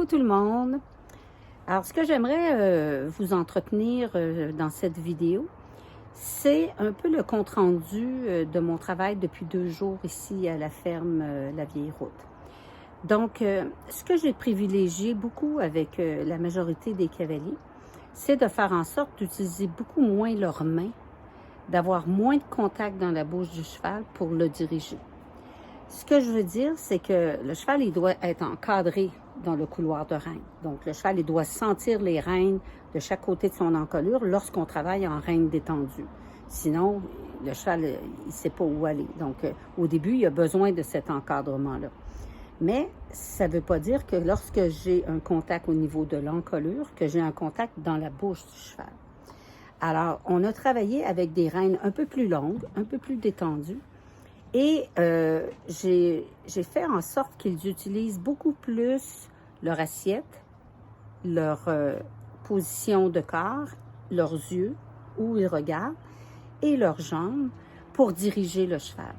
Coucou tout le monde! Alors, ce que j'aimerais vous entretenir dans cette vidéo, c'est un peu le compte-rendu de mon travail depuis 2 jours ici à la ferme La Vieille Route. Donc, ce que j'ai privilégié beaucoup avec la majorité des cavaliers, c'est de faire en sorte d'utiliser beaucoup moins leurs mains, d'avoir moins de contact dans la bouche du cheval pour le diriger. Ce que je veux dire, c'est que le cheval, il doit être encadré dans le couloir de rênes. Donc, le cheval, il doit sentir les rênes de chaque côté de son encolure lorsqu'on travaille en rênes détendues. Sinon, le cheval, il ne sait pas où aller. Donc, au début, il a besoin de cet encadrement-là. Mais ça ne veut pas dire que lorsque j'ai un contact au niveau de l'encolure, que j'ai un contact dans la bouche du cheval. Alors, on a travaillé avec des rênes un peu plus longues, un peu plus détendues. Et j'ai fait en sorte qu'ils utilisent beaucoup plus leur assiette, leur position de corps, leurs yeux, où ils regardent, et leurs jambes pour diriger le cheval.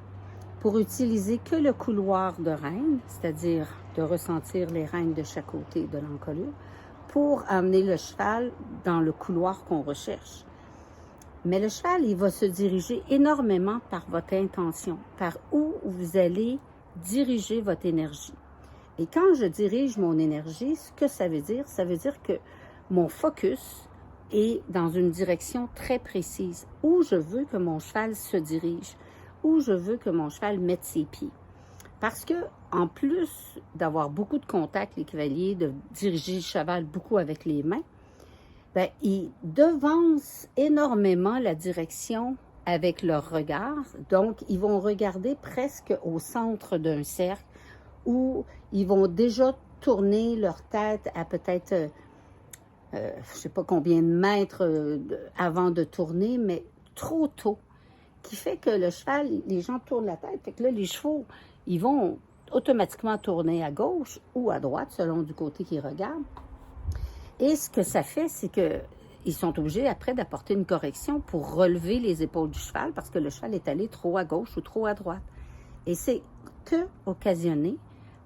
Pour utiliser que le couloir de rênes, c'est-à-dire de ressentir les rênes de chaque côté de l'encolure, pour amener le cheval dans le couloir qu'on recherche. Mais le cheval, il va se diriger énormément par votre intention, par où vous allez diriger votre énergie. Et quand je dirige mon énergie, ce que ça veut dire que mon focus est dans une direction très précise, où je veux que mon cheval se dirige, où je veux que mon cheval mette ses pieds. Parce que, en plus d'avoir beaucoup de contact, les cavaliers, de diriger le cheval beaucoup avec les mains, bien, ils devancent énormément la direction avec leur regard. Donc, ils vont regarder presque au centre d'un cercle où ils vont déjà tourner leur tête à peut-être, je ne sais pas combien de mètres avant de tourner, mais trop tôt. Qui fait que le cheval, les gens tournent la tête. Fait que là, les chevaux, ils vont automatiquement tourner à gauche ou à droite, selon du côté qu'ils regardent. Et ce que ça fait, c'est qu'ils sont obligés après d'apporter une correction pour relever les épaules du cheval parce que le cheval est allé trop à gauche ou trop à droite. Et c'est que occasionné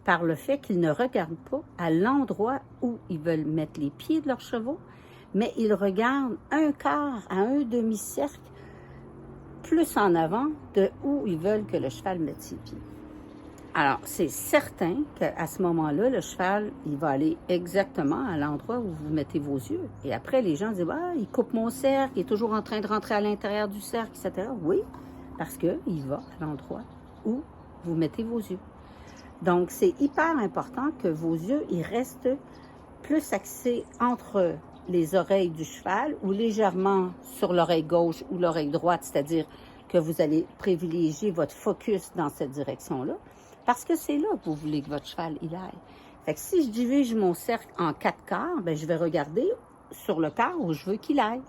par le fait qu'ils ne regardent pas à l'endroit où ils veulent mettre les pieds de leurs chevaux, mais ils regardent un quart à un demi-cercle plus en avant de où ils veulent que le cheval mette ses pieds. Alors, c'est certain qu'à ce moment-là, le cheval, il va aller exactement à l'endroit où vous mettez vos yeux. Et après, les gens disent « Ah, il coupe mon cercle, il est toujours en train de rentrer à l'intérieur du cercle, etc. » Oui, parce qu'il va à l'endroit où vous mettez vos yeux. Donc, c'est hyper important que vos yeux, ils restent plus axés entre les oreilles du cheval ou légèrement sur l'oreille gauche ou l'oreille droite, c'est-à-dire que vous allez privilégier votre focus dans cette direction-là. Parce que c'est là que vous voulez que votre cheval il aille. Fait que si je dirige mon cercle en 4 quarts, bien, je vais regarder sur le quart où je veux qu'il aille.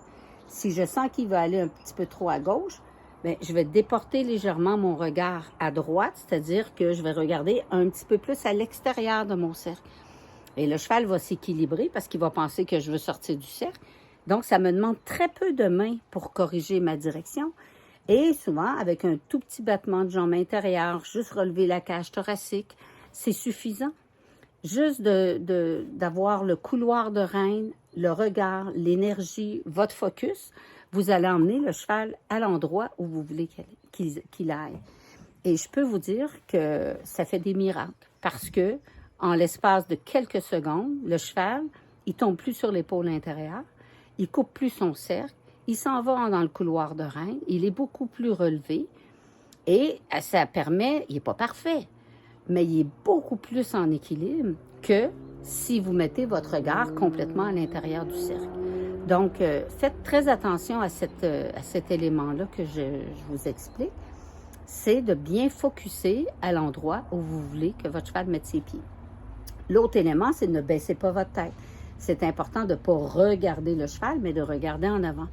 Si je sens qu'il va aller un petit peu trop à gauche, bien, je vais déporter légèrement mon regard à droite, c'est-à-dire que je vais regarder un petit peu plus à l'extérieur de mon cercle. Et le cheval va s'équilibrer parce qu'il va penser que je veux sortir du cercle. Donc, ça me demande très peu de mains pour corriger ma direction. Et souvent, avec un tout petit battement de jambe intérieure, juste relever la cage thoracique, c'est suffisant. Juste d'avoir le couloir de rêne, le regard, l'énergie, votre focus, vous allez emmener le cheval à l'endroit où vous voulez qu'il aille. Et je peux vous dire que ça fait des miracles parce que, en l'espace de quelques secondes, le cheval, il tombe plus sur l'épaule intérieure, il coupe plus son cercle, il s'en va dans le couloir de rêne, il est beaucoup plus relevé et ça permet, il n'est pas parfait, mais il est beaucoup plus en équilibre que si vous mettez votre regard complètement à l'intérieur du cercle. Donc, faites très attention à cet élément-là que je vous explique, c'est de bien focusser à l'endroit où vous voulez que votre cheval mette ses pieds. L'autre élément, c'est de ne baisser pas votre tête. C'est important de ne pas regarder le cheval, mais de regarder en avant.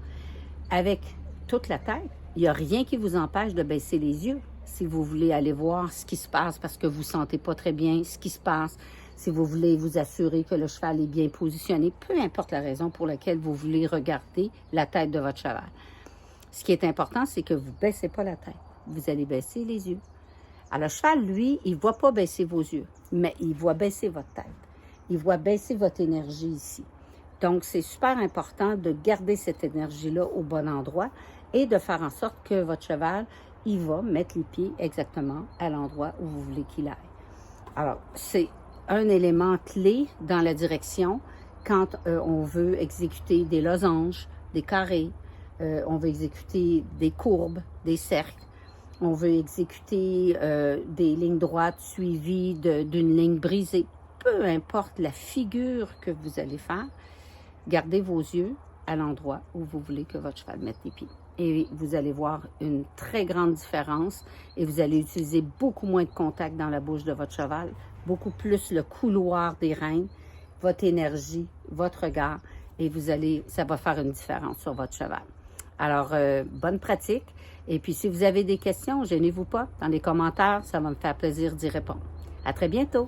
Avec toute la tête, il n'y a rien qui vous empêche de baisser les yeux si vous voulez aller voir ce qui se passe parce que vous ne sentez pas très bien ce qui se passe, si vous voulez vous assurer que le cheval est bien positionné, peu importe la raison pour laquelle vous voulez regarder la tête de votre cheval. Ce qui est important, c'est que vous ne baissez pas la tête. Vous allez baisser les yeux. Alors, le cheval, lui, il ne voit pas baisser vos yeux, mais il voit baisser votre tête. il va baisser votre énergie ici. Donc, c'est super important de garder cette énergie-là au bon endroit et de faire en sorte que votre cheval, il va mettre les pieds exactement à l'endroit où vous voulez qu'il aille. Alors, c'est un élément clé dans la direction quand on veut exécuter des losanges, des carrés, on veut exécuter des courbes, des cercles, on veut exécuter des lignes droites suivies d'une ligne brisée. Peu importe la figure que vous allez faire, gardez vos yeux à l'endroit où vous voulez que votre cheval mette les pieds. Et vous allez voir une très grande différence et vous allez utiliser beaucoup moins de contact dans la bouche de votre cheval, beaucoup plus le couloir des rênes, votre énergie, votre regard, et ça va faire une différence sur votre cheval. Alors, bonne pratique. Et puis, si vous avez des questions, gênez-vous pas dans les commentaires, ça va me faire plaisir d'y répondre. À très bientôt!